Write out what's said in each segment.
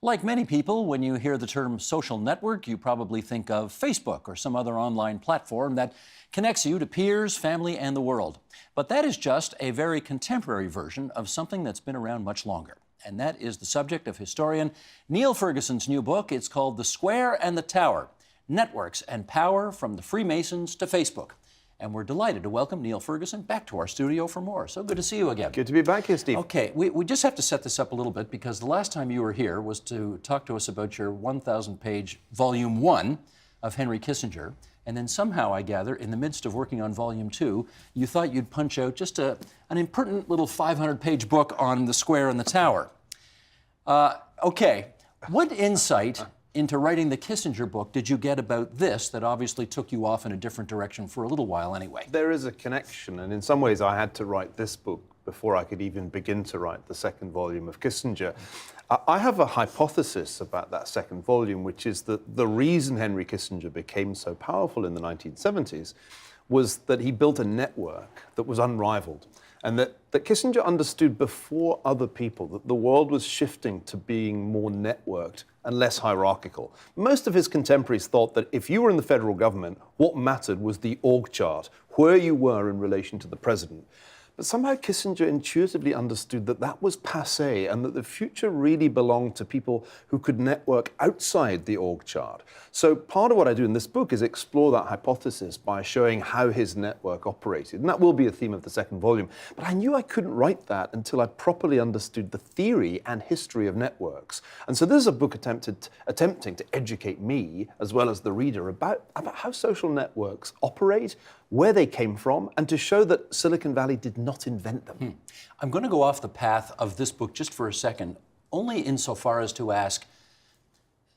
Like many people, when you hear the term social network, you probably think of Facebook or some other online platform that connects you to peers, family, and the world. But that is just a very contemporary version of something that's been around much longer. And that is the subject of historian Niall Ferguson's new book. It's called The Square and the Tower: Networks and Power from the Freemasons to Facebook. And we're delighted to welcome Niall Ferguson back to our studio for more. So good to see you again. Good to be back here, Steve. Okay, we just have to set this up a little bit because the last time you were here was to talk to us about your 1,000-page Volume 1 of Henry Kissinger. And then somehow, I gather, in the midst of working on Volume 2, you thought you'd punch out just an impertinent little 500-page book on the Square and the Tower. Okay, what insight into writing the Kissinger book did you get about this that obviously took you off in a different direction for a little while anyway? There is a connection, and in some ways I had to write this book before I could even begin to write the second volume of Kissinger. I have a hypothesis about that second volume, which is that the reason Henry Kissinger became so powerful in the 1970s was that he built a network that was unrivaled. And that Kissinger understood before other people that the world was shifting to being more networked and less hierarchical. Most of his contemporaries thought that if you were in the federal government, what mattered was the org chart, where you were in relation to the president. But somehow Kissinger intuitively understood that that was passé and that the future really belonged to people who could network outside the org chart. So part of what I do in this book is explore that hypothesis by showing how his network operated. And that will be a theme of the second volume. But I knew I couldn't write that until I properly understood the theory and history of networks. And so this is a book attempting to educate me, as well as the reader, about how social networks operate, where they came from, and to show that Silicon Valley did not invent them. I'm going to go off the path of this book just for a second, only insofar as to ask,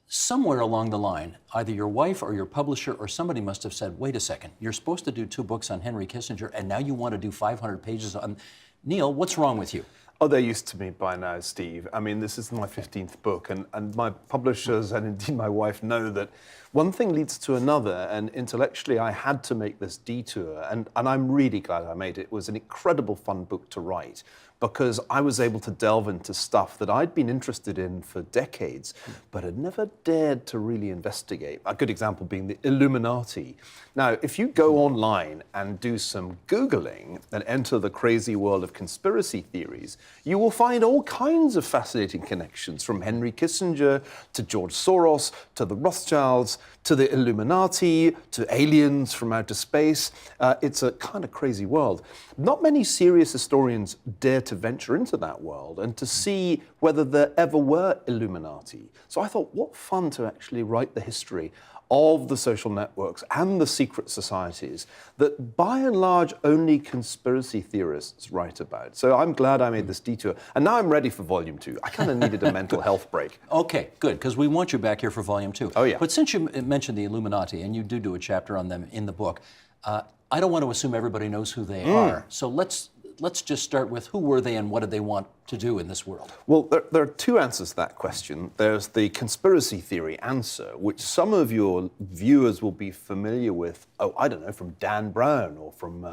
somewhere along the line, either your wife or your publisher or somebody must have said, wait a second, you're supposed to do 2 books on Henry Kissinger, and now you want to do 500 pages on... Niall, what's wrong with you? Oh, they're used to me by now, Steve. I mean, this is my 15th book, and my publishers and indeed my wife know that one thing leads to another, and intellectually I had to make this detour, and I'm really glad I made it. It was an incredible fun book to write because I was able to delve into stuff that I'd been interested in for decades, but had never dared to really investigate. A good example being the Illuminati. Now, if you go online and do some Googling and enter the crazy world of conspiracy theories, you will find all kinds of fascinating connections, from Henry Kissinger to George Soros to the Rothschilds to the Illuminati to aliens from outer space. It's a kind of crazy world. Not many serious historians dare to venture into that world and to see whether there ever were Illuminati. So I thought, what fun to actually write the history of the social networks and the secret societies that by and large only conspiracy theorists write about. So I'm glad I made this detour. And now I'm ready for Volume 2. I kind of needed a mental health break. Okay, good, because we want you back here for Volume 2. Oh, yeah. But since you mentioned the Illuminati, and you do a chapter on them in the book, I don't want to assume everybody knows who they are. So let's just start with who were they and what did they want to do in this world? Well, there are 2 answers to that question. There's the conspiracy theory answer, which some of your viewers will be familiar with, I don't know, from Dan Brown or from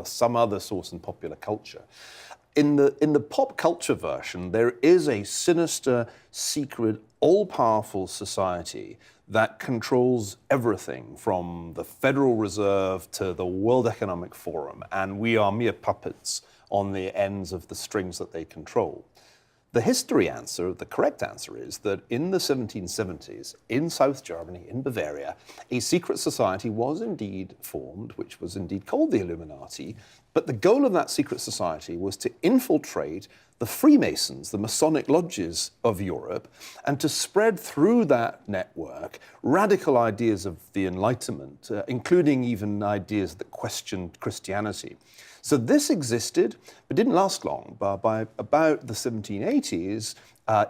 some other source in popular culture. In the pop culture version, there is a sinister, secret, all-powerful society that controls everything from the Federal Reserve to the World Economic Forum, and we are mere puppets on the ends of the strings that they control. The history answer, the correct answer, is that in the 1770s, in South Germany, in Bavaria, a secret society was indeed formed, which was indeed called the Illuminati, but the goal of that secret society was to infiltrate the Freemasons, the Masonic lodges of Europe, and to spread through that network radical ideas of the Enlightenment, including even ideas that questioned Christianity. So this existed, but didn't last long. By about the 1780s,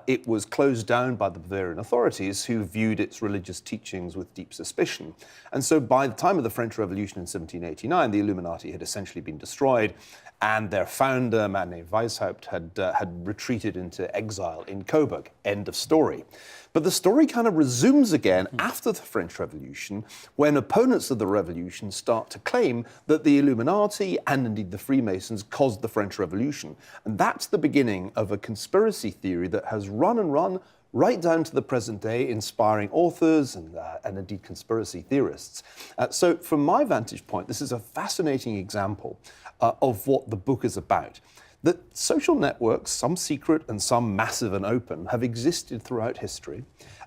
it was closed down by the Bavarian authorities, who viewed its religious teachings with deep suspicion. And so by the time of the French Revolution in 1789, the Illuminati had essentially been destroyed, and their founder, a man named Weishaupt, had retreated into exile in Coburg. End of story. But the story kind of resumes again after the French Revolution, when opponents of the revolution start to claim that the Illuminati and indeed the Freemasons caused the French Revolution. And that's the beginning of a conspiracy theory that has run and run right down to the present day, inspiring authors and indeed conspiracy theorists. So from my vantage point, this is a fascinating example of what the book is about. That social networks, some secret and some massive and open, have existed throughout history,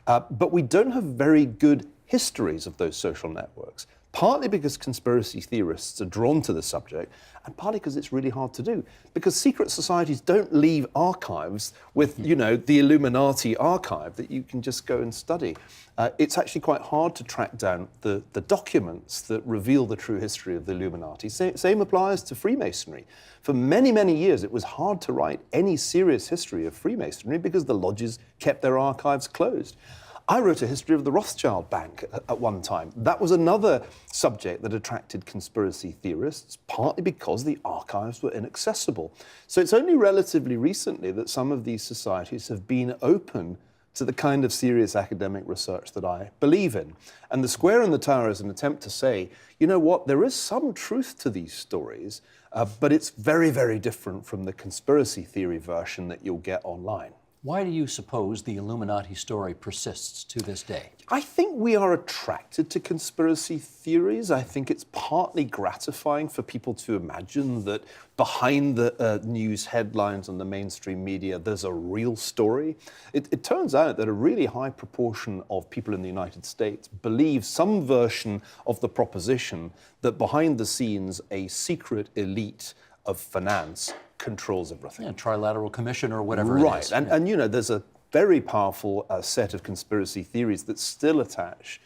but we don't have very good histories of those social networks, partly because conspiracy theorists are drawn to the subject, and partly because it's really hard to do. Because secret societies don't leave archives with, the Illuminati archive that you can just go and study. It's actually quite hard to track down the documents that reveal the true history of the Illuminati. Same applies to Freemasonry. For many, many years, it was hard to write any serious history of Freemasonry because the lodges kept their archives closed. I wrote a history of the Rothschild Bank at one time. That was another subject that attracted conspiracy theorists, partly because the archives were inaccessible. So it's only relatively recently that some of these societies have been open to the kind of serious academic research that I believe in. And the Square and the Tower is an attempt to say, you know what, there is some truth to these stories, but it's very, very different from the conspiracy theory version that you'll get online. Why do you suppose the Illuminati story persists to this day? I think we are attracted to conspiracy theories. I think it's partly gratifying for people to imagine that behind the news headlines on the mainstream media, there's a real story. It turns out that a really high proportion of people in the United States believe some version of the proposition that behind the scenes, a secret elite of finance controls everything. Yeah, trilateral commission or whatever it is. Right, and there's a very powerful set of conspiracy theories that still attach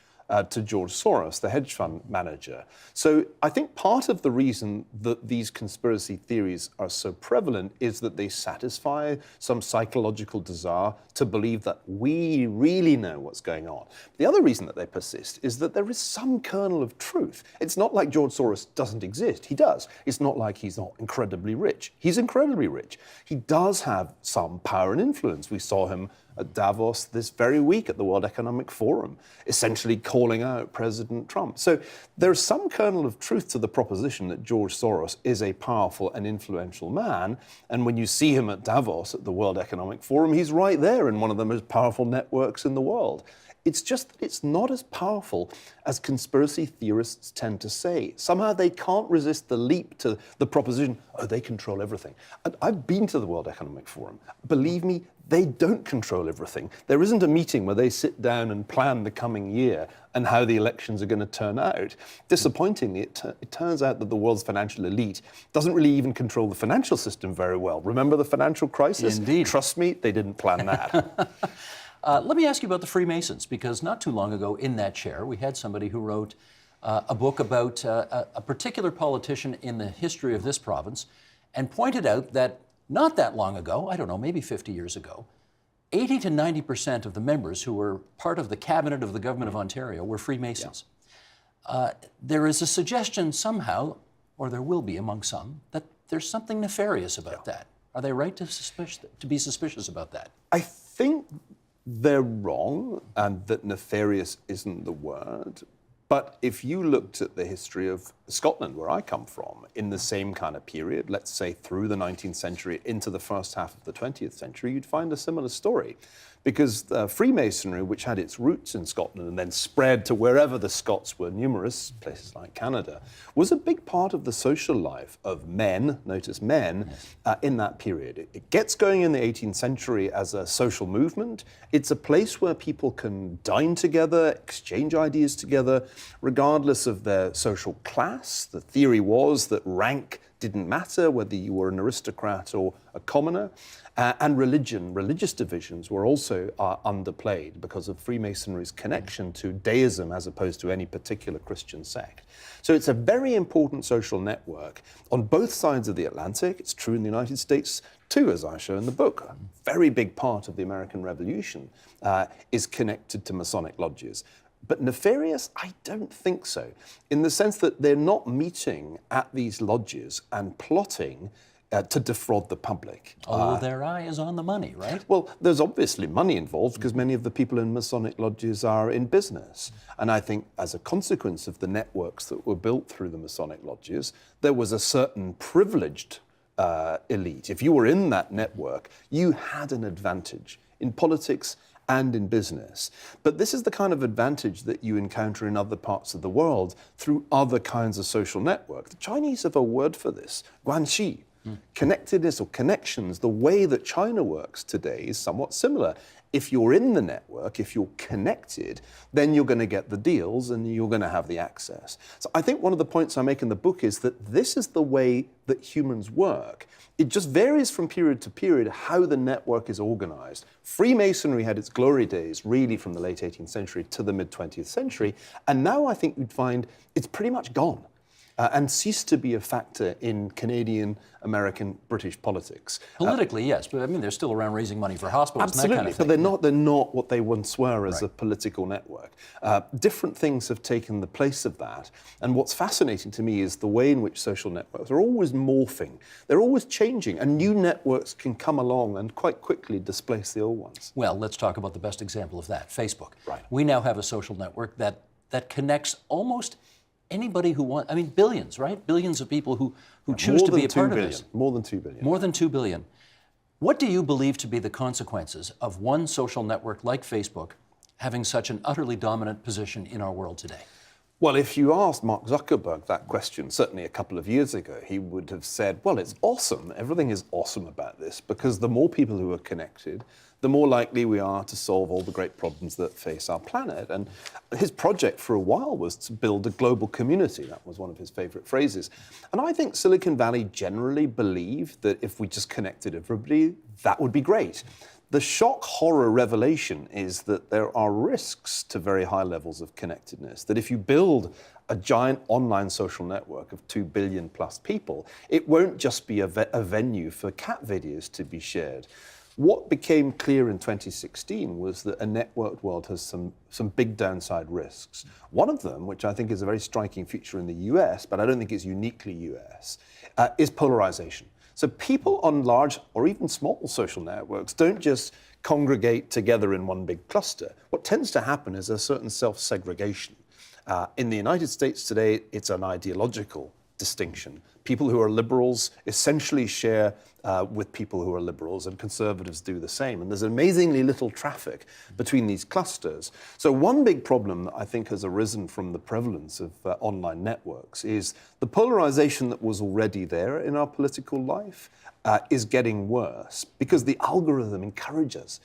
to George Soros, the hedge fund manager. So I think part of the reason that these conspiracy theories are so prevalent is that they satisfy some psychological desire to believe that we really know what's going on. The other reason that they persist is that there is some kernel of truth. It's not like George Soros doesn't exist. He does. It's not like he's not incredibly rich. He's incredibly rich. He does have some power and influence. We saw him at Davos this very week at the World Economic Forum, essentially calling out President Trump. So there's some kernel of truth to the proposition that George Soros is a powerful and influential man. And when you see him at Davos at the World Economic Forum, he's right there in one of the most powerful networks in the world. It's just that it's not as powerful as conspiracy theorists tend to say. Somehow they can't resist the leap to the proposition, oh, they control everything. And I've been to the World Economic Forum. Believe me, they don't control everything. There isn't a meeting where they sit down and plan the coming year and how the elections are going to turn out. Disappointingly, it turns out that the world's financial elite doesn't really even control the financial system very well. Remember the financial crisis? Indeed. Trust me, they didn't plan that. Let me ask you about the Freemasons, because not too long ago in that chair, we had somebody who wrote a book about a particular politician in the history of this province and pointed out that not that long ago, I don't know, maybe 50 years ago, 80 to 90% of the members who were part of the cabinet of the government of Ontario were Freemasons. Yeah. There is a suggestion somehow, or there will be among some, that there's something nefarious about that. Are they right to be suspicious about that? I think they're wrong, and that nefarious isn't the word. But if you looked at the history of Scotland, where I come from, in the same kind of period, let's say through the 19th century into the first half of the 20th century, you'd find a similar story. Because Freemasonry, which had its roots in Scotland and then spread to wherever the Scots were numerous, places like Canada, was a big part of the social life of men, notice men, in that period. It gets going in the 18th century as a social movement. It's a place where people can dine together, exchange ideas together, regardless of their social class. The theory was that rank didn't matter, whether you were an aristocrat or a commoner. And religious divisions were also underplayed because of Freemasonry's connection to deism as opposed to any particular Christian sect. So it's a very important social network on both sides of the Atlantic. It's true in the United States too, as I show in the book. A very big part of the American Revolution is connected to Masonic lodges. But nefarious, I don't think so, in the sense that they're not meeting at these lodges and plotting to defraud the public. Although their eye is on the money, right? Well, there's obviously money involved because many of the people in Masonic lodges are in business. And I think as a consequence of the networks that were built through the Masonic lodges, there was a certain privileged elite. If you were in that network, you had an advantage in politics and in business. But this is the kind of advantage that you encounter in other parts of the world through other kinds of social networks. The Chinese have a word for this, guanxi. Connectedness or connections, the way that China works today is somewhat similar. If you're in the network, if you're connected, then you're going to get the deals and you're going to have the access. So I think one of the points I make in the book is that this is the way that humans work. It just varies from period to period how the network is organized. Freemasonry had its glory days really from the late 18th century to the mid-20th century, and now I think you'd find it's pretty much gone. And ceased to be a factor in Canadian, American, British politics. Politically, yes, but I mean, they're still around raising money for hospitals Absolutely, and that kind of thing. but they're not what they once were as a political network. Different things have taken the place of that. And what's fascinating to me is the way in which social networks are always morphing. They're always changing, and new networks can come along and quite quickly displace the old ones. Well, let's talk about the best example of that, Facebook. Right. We now have a social network that connects almost anybody who wants, I mean, billions, right? Billions of people who choose to be a part of this. More than 2 billion. More than 2 billion. What do you believe to be the consequences of one social network like Facebook having such an utterly dominant position in our world today? Well, if you asked Mark Zuckerberg that question, certainly a couple of years ago, he would have said, well, it's awesome. Everything is awesome about this because the more people who are connected, the more likely we are to solve all the great problems that face our planet. And his project for a while was to build a global community. That was one of his favorite phrases. And I think Silicon Valley generally believed that if we just connected everybody, that would be great. The shock horror revelation is that there are risks to very high levels of connectedness, that if you build a giant online social network of 2 billion plus people, it won't just be a venue for cat videos to be shared. What became clear in 2016 was that a networked world has some big downside risks. One of them, which I think is a very striking feature in the US, but I don't think it's uniquely US, is polarization. So people on large or even small social networks don't just congregate together in one big cluster. What tends to happen is a certain self-segregation. In the United States today, it's an ideological distinction. People who are liberals essentially share with people who are liberals, and conservatives do the same. And there's amazingly little traffic between these clusters. So one big problem that I think has arisen from the prevalence of online networks is the polarization that was already there in our political life is getting worse because the algorithm encourages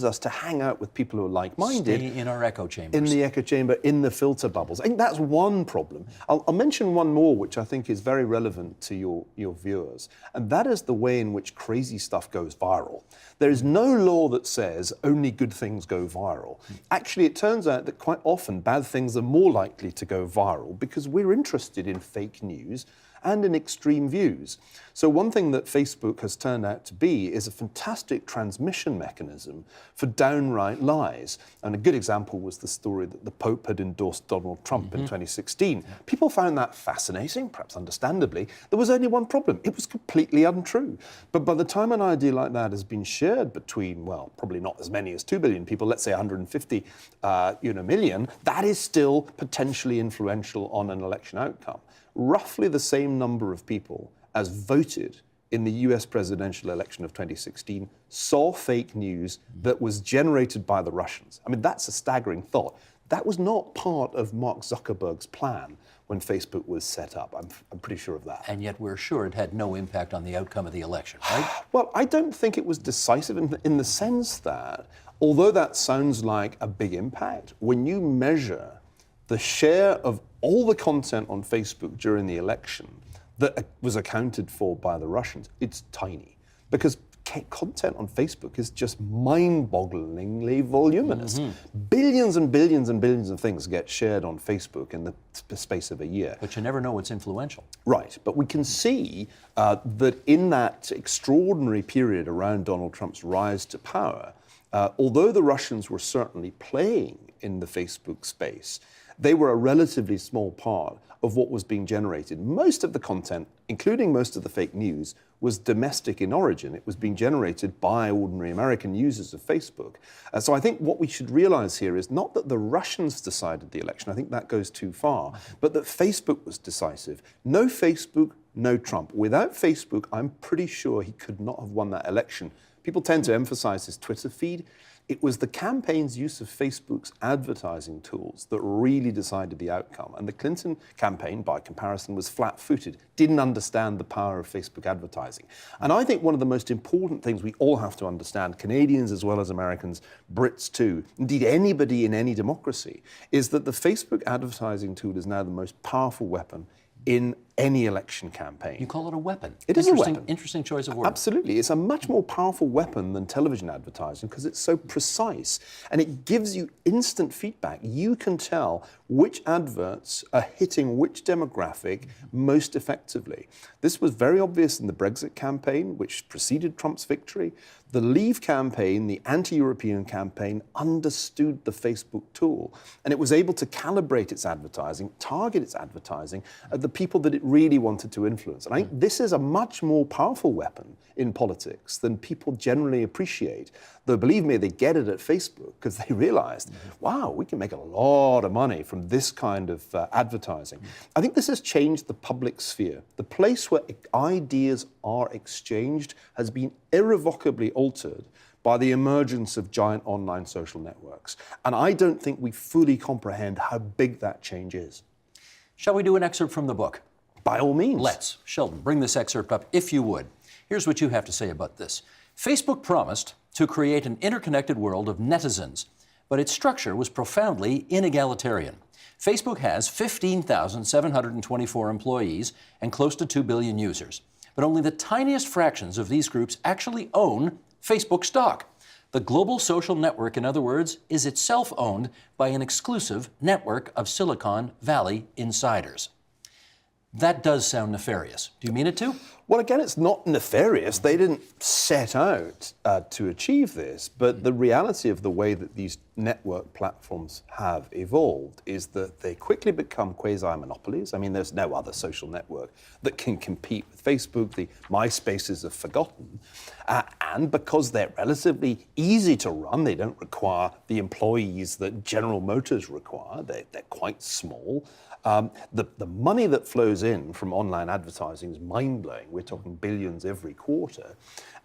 us to hang out with people who are like-minded. Stay in our echo chambers. In the echo chamber, in the filter bubbles. I think that's one problem. I'll mention one more, which I think is very relevant to your viewers, and that is the way in which crazy stuff goes viral. There is no law that says only good things go viral. Actually, it turns out that quite often bad things are more likely to go viral because we're interested in fake news and in extreme views. So one thing that Facebook has turned out to be is a fantastic transmission mechanism for downright lies. And a good example was the story that the Pope had endorsed Donald Trump in 2016. People found that fascinating, perhaps understandably. There was only one problem. It was completely untrue. But by the time an idea like that has been shared between, well, probably not as many as 2 billion people, let's say 150 million, that is still potentially influential on an election outcome. Roughly the same number of people as voted in the US presidential election of 2016 saw fake news that was generated by the Russians. I mean, that's a staggering thought. That was not part of Mark Zuckerberg's plan when Facebook was set up. I'm pretty sure of that. And yet we're sure it had no impact on the outcome of the election, right? Well, I don't think it was decisive in the sense that, although that sounds like a big impact, when you measure the share of all the content on Facebook during the election that was accounted for by the Russians, it's tiny. Because content on Facebook is just mind-bogglingly voluminous. Billions and billions and billions of things get shared on Facebook in the space of a year. But you never know what's influential. Right, but we can see that in that extraordinary period around Donald Trump's rise to power, although the Russians were certainly playing in the Facebook space, they were a relatively small part of what was being generated. Most of the content, including most of the fake news, was domestic in origin. It was being generated by ordinary American users of Facebook. So I think what we should realize here is not that the Russians decided the election, I think that goes too far, but that Facebook was decisive. No Facebook, no Trump. Without Facebook, I'm pretty sure he could not have won that election People tend to emphasize his Twitter feed. It was the campaign's use of Facebook's advertising tools that really decided the outcome. And the Clinton campaign, by comparison, was flat-footed, didn't understand the power of Facebook advertising. And I think one of the most important things we all have to understand, Canadians as well as Americans, Brits too, indeed anybody in any democracy, is that the Facebook advertising tool is now the most powerful weapon in any election campaign. You call it a weapon. It is a weapon. Interesting choice of words. Absolutely. It's a much more powerful weapon than television advertising because it's so precise and it gives you instant feedback. You can tell which adverts are hitting which demographic most effectively. This was very obvious in the Brexit campaign, which preceded Trump's victory. The Leave campaign, the anti-European campaign, understood the Facebook tool and it was able to calibrate its advertising, target its advertising at the people that it really wanted to influence. And I think this is a much more powerful weapon in politics than people generally appreciate. Though, believe me, they get it at Facebook because they realized, wow, we can make a lot of money from this kind of advertising. I think this has changed the public sphere. The place where ideas are exchanged has been irrevocably altered by the emergence of giant online social networks. And I don't think we fully comprehend how big that change is. Shall we do an excerpt from the book? By all means. Let's. Sheldon, bring this excerpt up, if you would. Here's what you have to say about this. Facebook promised to create an interconnected world of netizens, but its structure was profoundly inegalitarian. Facebook has 15,724 employees and close to 2 billion users, but only the tiniest fractions of these groups actually own Facebook stock. The global social network, in other words, is itself owned by an exclusive network of Silicon Valley insiders. That does sound nefarious. Do you mean it to? Well, again, it's not nefarious. They didn't set out to achieve this, but the reality of the way that these network platforms have evolved is that they quickly become quasi-monopolies. I mean, there's no other social network that can compete with Facebook. The MySpaces are forgotten. And because they're relatively easy to run, they don't require the employees that General Motors require. They're quite small. The money that flows in from online advertising is mind-blowing. We're talking billions every quarter.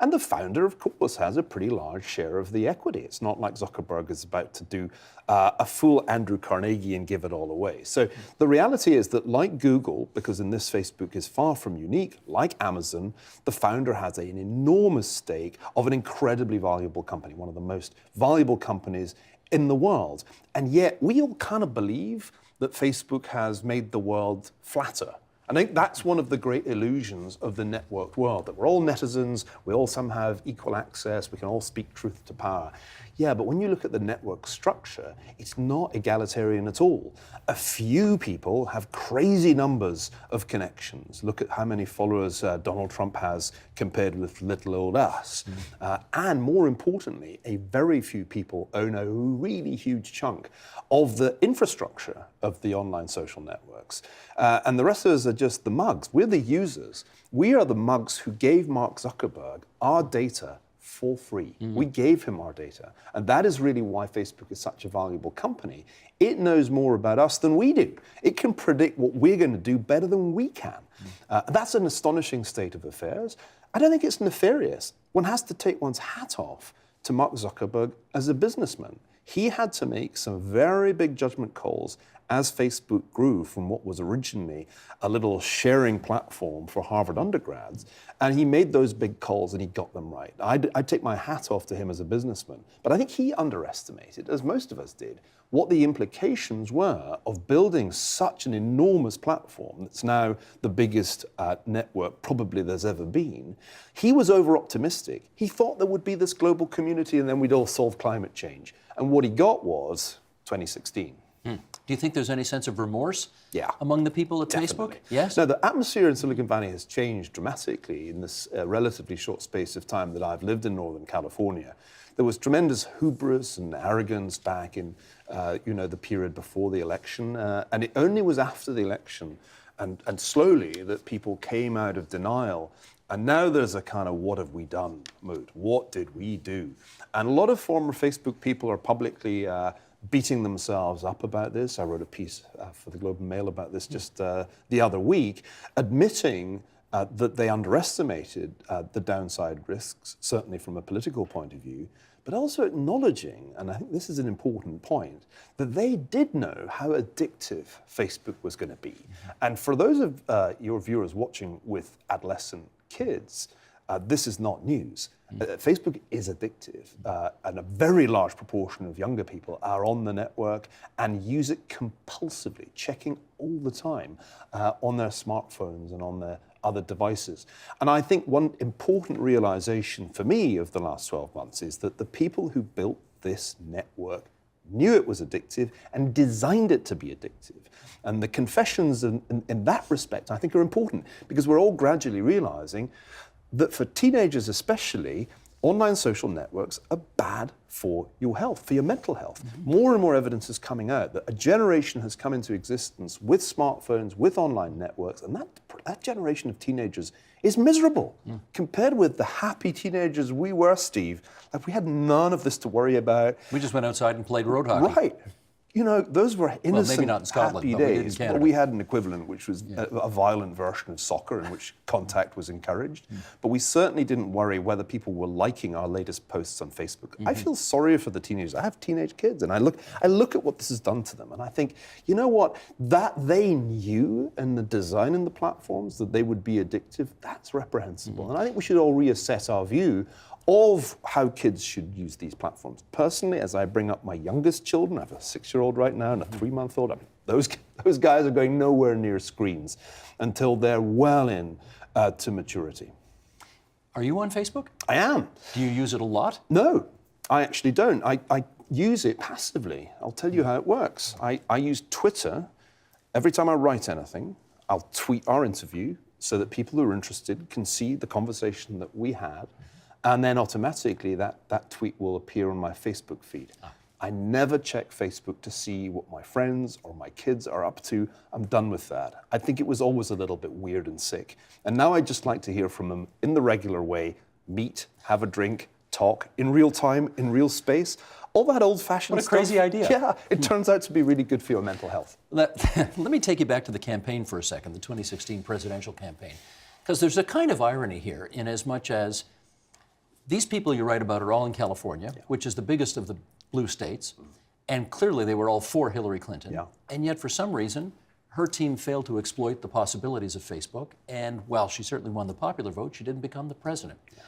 And the founder, of course, has a pretty large share of the equity. It's not like Zuckerberg is about to do a full Andrew Carnegie and give it all away. So the reality is that like Google, because in this Facebook is far from unique, like Amazon, the founder has an enormous stake of an incredibly valuable company, one of the most valuable companies in the world. And yet we all kind of believe that Facebook has made the world flatter. I think that's one of the great illusions of the networked world, that we're all netizens, we all somehow have equal access, we can all speak truth to power. Yeah, but when you look at the network structure, it's not egalitarian at all. A few people have crazy numbers of connections. Look at how many followers Donald Trump has compared with little old us. And more importantly, a very few people own a really huge chunk of the infrastructure of the online social networks. And the rest of us are just the mugs. We're the users. We are the mugs who gave Mark Zuckerberg our data for free. We gave him our data. And that is really why Facebook is such a valuable company. It knows more about us than we do. It can predict what we're going to do better than we can. That's an astonishing state of affairs. I don't think it's nefarious. One has to take one's hat off to Mark Zuckerberg as a businessman. He had to make some very big judgment calls as Facebook grew from what was originally a little sharing platform for Harvard undergrads. And he made those big calls and he got them right. I'd take my hat off to him as a businessman. But I think he underestimated, as most of us did, what the implications were of building such an enormous platform that's now the biggest network probably there's ever been. He was over-optimistic. He thought there would be this global community and then we'd all solve climate change. And what he got was 2016. Do you think there's any sense of remorse Yeah, among the people at definitely. Facebook? Yes? No, the atmosphere in Silicon Valley has changed dramatically in this relatively short space of time that I've lived in Northern California. There was tremendous hubris and arrogance back in, the period before the election, and it only was after the election and slowly that people came out of denial. And now there's a kind of what have we done mood. What did we do? And a lot of former Facebook people are publicly beating themselves up about this. I wrote a piece for the Globe and Mail about this just the other week, admitting that they underestimated the downside risks, certainly from a political point of view, but also acknowledging, and I think this is an important point, that they did know how addictive Facebook was going to be. And for those of your viewers watching with adolescent kids, this is not news. Facebook is addictive, and a very large proportion of younger people are on the network and use it compulsively, checking all the time on their smartphones and on their other devices. And I think one important realization for me of the last 12 months is that the people who built this network knew it was addictive and designed it to be addictive. And the confessions in that respect, I think, are important, because we're all gradually realizing that for teenagers especially, online social networks are bad for your health, for your mental health. More and more evidence is coming out that a generation has come into existence with smartphones, with online networks, and that generation of teenagers is miserable compared with the happy teenagers we were, Steve. Like, we had none of this to worry about. We just went outside and played road hockey. Right. You know, those were innocent, maybe not in Scotland, happy but we did in days. Canada. But we had an equivalent, which was a violent version of soccer in which contact was encouraged. But we certainly didn't worry whether people were liking our latest posts on Facebook. I feel sorry for the teenagers. I have teenage kids, and I look at what this has done to them, and I think, you know what? That they knew in the design and the platforms that they would be addictive, that's reprehensible. And I think we should all reassess our view of how kids should use these platforms. Personally, as I bring up my youngest children, I have a 6-year-old right now and a 3-month-old, I mean, those guys are going nowhere near screens until they're well in to maturity. Are you on Facebook? I am. Do you use it a lot? No, I actually don't. I use it passively. I'll tell you how it works. I use Twitter. Every time I write anything, I'll tweet our interview so that people who are interested can see the conversation that we had. And then automatically that tweet will appear on my Facebook feed. I never check Facebook to see what my friends or my kids are up to. I'm done with that. I think it was always a little bit weird and sick. And now I just like to hear from them in the regular way, meet, have a drink, talk in real time, in real space. All that old-fashioned stuff. What a crazy idea. Yeah, it turns out to be really good for your mental health. Let me take you back to the campaign for a second, the 2016 presidential campaign. Because there's a kind of irony here, in as much as these people you write about are all in California, which is the biggest of the blue states, and clearly they were all for Hillary Clinton. Yeah. And yet, for some reason, her team failed to exploit the possibilities of Facebook, and while she certainly won the popular vote, she didn't become the president. Yeah.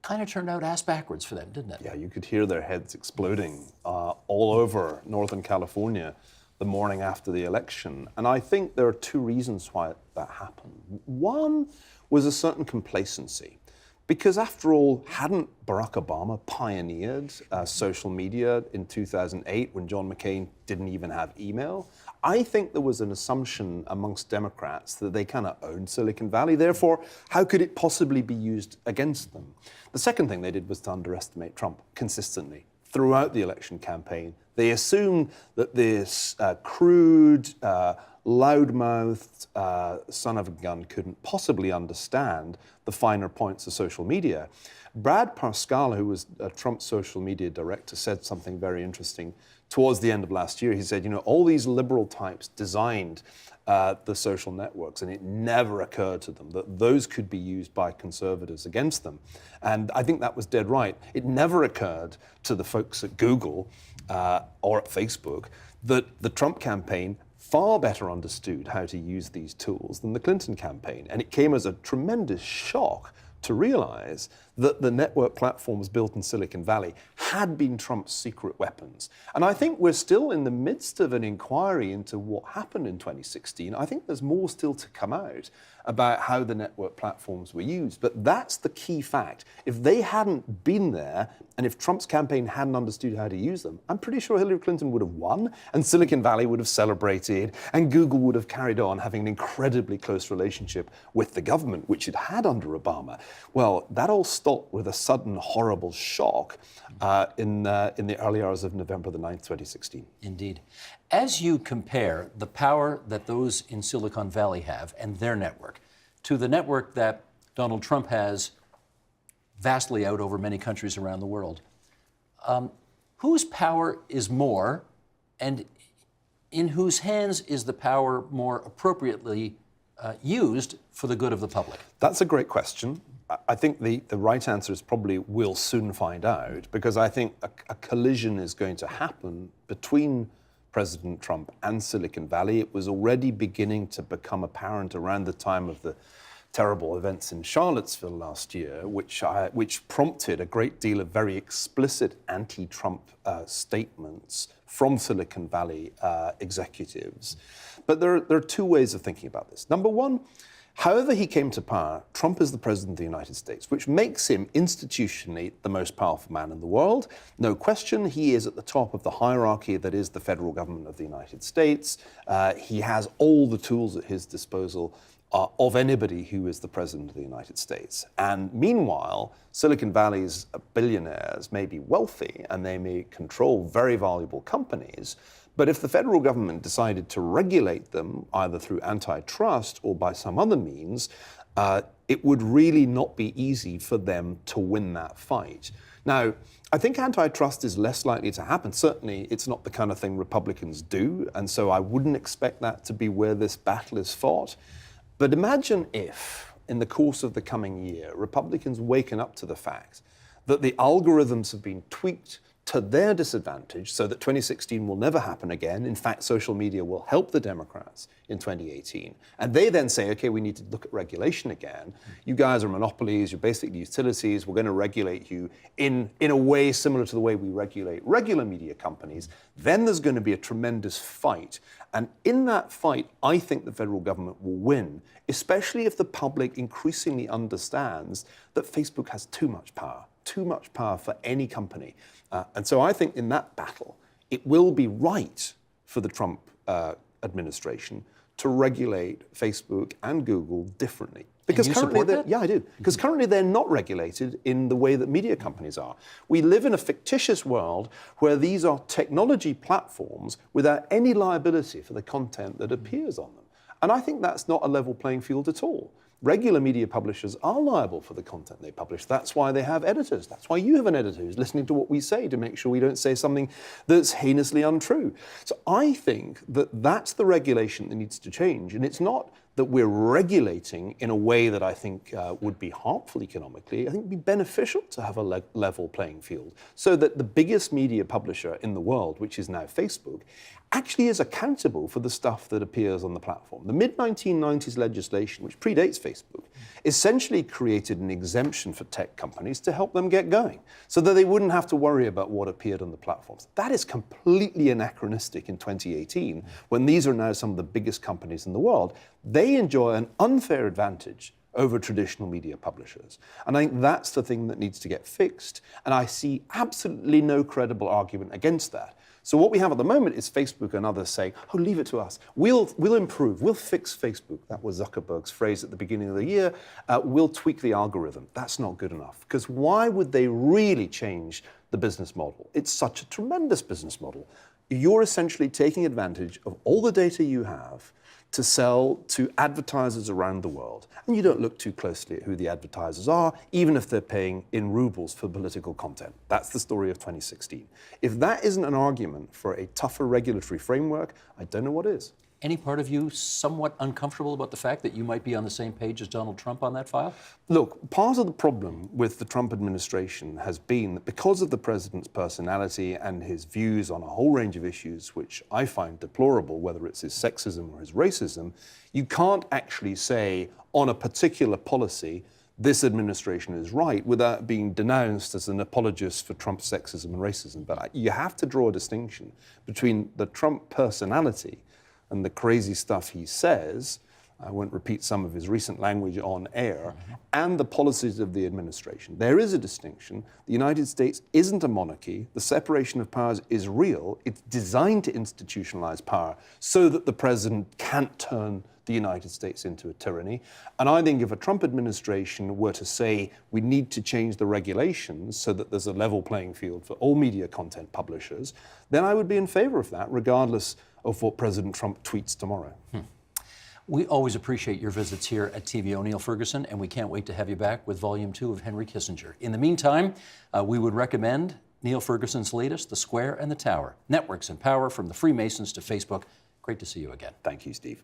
Kind of turned out ass backwards for them, didn't it? Yeah, you could hear their heads exploding all over Northern California the morning after the election. And I think there are two reasons why that happened. One was a certain complacency. Because after all, hadn't Barack Obama pioneered social media in 2008 when John McCain didn't even have email? I think there was an assumption amongst Democrats that they kind of owned Silicon Valley. Therefore, how could it possibly be used against them? The second thing they did was to underestimate Trump consistently throughout the election campaign. They assumed that this crude, loudmouthed son of a gun couldn't possibly understand the finer points of social media. Brad Parscale, who was Trump's social media director, said something very interesting towards the end of last year. He said, you know, all these liberal types designed the social networks, and it never occurred to them that those could be used by conservatives against them. And I think that was dead right. It never occurred to the folks at Google or at Facebook that the Trump campaign far better understood how to use these tools than the Clinton campaign. And it came as a tremendous shock to realize that the network platforms built in Silicon Valley had been Trump's secret weapons. And I think we're still in the midst of an inquiry into what happened in 2016. I think there's more still to come out about how the network platforms were used. But that's the key fact. If they hadn't been there, and if Trump's campaign hadn't understood how to use them, I'm pretty sure Hillary Clinton would have won, and Silicon Valley would have celebrated, and Google would have carried on having an incredibly close relationship with the government, which it had under Obama. Well, that all stopped with a sudden horrible shock in the early hours of November the 9th, 2016. Indeed. As you compare the power that those in Silicon Valley have and their network to the network that Donald Trump has vastly out over many countries around the world, whose power is more, and in whose hands is the power more appropriately used for the good of the public? That's a great question. I think the right answer is probably we'll soon find out, because I think a collision is going to happen between President Trump and Silicon Valley. It was already beginning to become apparent around the time of the terrible events in Charlottesville last year, which prompted a great deal of very explicit anti-Trump statements from Silicon Valley executives. But there are two ways of thinking about this. Number one, however he came to power, Trump is the president of the United States, which makes him institutionally the most powerful man in the world. No question, he is at the top of the hierarchy that is the federal government of the United States. He has all the tools at his disposal of anybody who is the president of the United States. And meanwhile, Silicon Valley's billionaires may be wealthy and they may control very valuable companies, but if the federal government decided to regulate them either through antitrust or by some other means, it would really not be easy for them to win that fight. Now, I think antitrust is less likely to happen. Certainly, it's not the kind of thing Republicans do, and so I wouldn't expect that to be where this battle is fought. But imagine if, in the course of the coming year, Republicans waken up to the fact that the algorithms have been tweaked to their disadvantage so that 2016 will never happen again. In fact, social media will help the Democrats in 2018. And they then say, okay, we need to look at regulation again. You guys are monopolies, you're basically utilities, we're going to regulate you in a way similar to the way we regulate regular media companies. Then there's going to be a tremendous fight. And in that fight, I think the federal government will win, especially if the public increasingly understands that Facebook has too much power for any company. And so I think in that battle, it will be right for the Trump administration to regulate Facebook and Google differently. Because and you currently, support that? Yeah, I do. Because currently they're not regulated in the way that media companies are. We live in a fictitious world where these are technology platforms without any liability for the content that appears on them. And I think that's not a level playing field at all. Regular media publishers are liable for the content they publish. That's why they have editors. That's why you have an editor who's listening to what we say to make sure we don't say something that's heinously untrue. So I think that that's the regulation that needs to change. And it's not that we're regulating in a way that I think would be harmful economically. I think it would be beneficial to have a level playing field so that the biggest media publisher in the world, which is now Facebook, actually is accountable for the stuff that appears on the platform. The mid-1990s legislation, which predates Facebook, essentially created an exemption for tech companies to help them get going so that they wouldn't have to worry about what appeared on the platforms. That is completely anachronistic in 2018, when these are now some of the biggest companies in the world. They enjoy an unfair advantage over traditional media publishers. And I think that's the thing that needs to get fixed. And I see absolutely no credible argument against that. So what we have at the moment is Facebook and others saying, oh, leave it to us. We'll improve. We'll fix Facebook. That was Zuckerberg's phrase at the beginning of the year. We'll tweak the algorithm. That's not good enough. Because why would they really change the business model? It's such a tremendous business model. You're essentially taking advantage of all the data you have to sell to advertisers around the world. And you don't look too closely at who the advertisers are, even if they're paying in rubles for political content. That's the story of 2016. If that isn't an argument for a tougher regulatory framework, I don't know what is. Any part of you somewhat uncomfortable about the fact that you might be on the same page as Donald Trump on that file? Look, part of the problem with the Trump administration has been that because of the president's personality and his views on a whole range of issues, which I find deplorable, whether it's his sexism or his racism, you can't actually say on a particular policy, this administration is right, without being denounced as an apologist for Trump's sexism and racism. But you have to draw a distinction between the Trump personality and the crazy stuff he says, I won't repeat some of his recent language on air, and the policies of the administration. There is a distinction. The United States isn't a monarchy. The separation of powers is real. It's designed to institutionalize power so that the president can't turn the United States into a tyranny. And I think if a Trump administration were to say we need to change the regulations so that there's a level playing field for all media content publishers, then I would be in favor of that, regardless of what President Trump tweets tomorrow. We always appreciate your visits here at TVO, Niall Ferguson, and we can't wait to have you back with Volume 2 of Henry Kissinger. In the meantime, we would recommend Niall Ferguson's latest, The Square and the Tower, Networks and Power from the Freemasons to Facebook. Great to see you again. Thank you, Steve.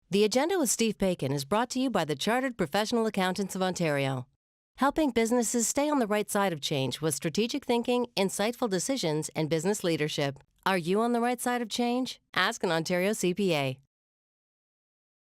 The Agenda with Steve Bacon is brought to you by the Chartered Professional Accountants of Ontario, helping businesses stay on the right side of change with strategic thinking, insightful decisions, and business leadership. Are you on the right side of change? Ask an Ontario CPA.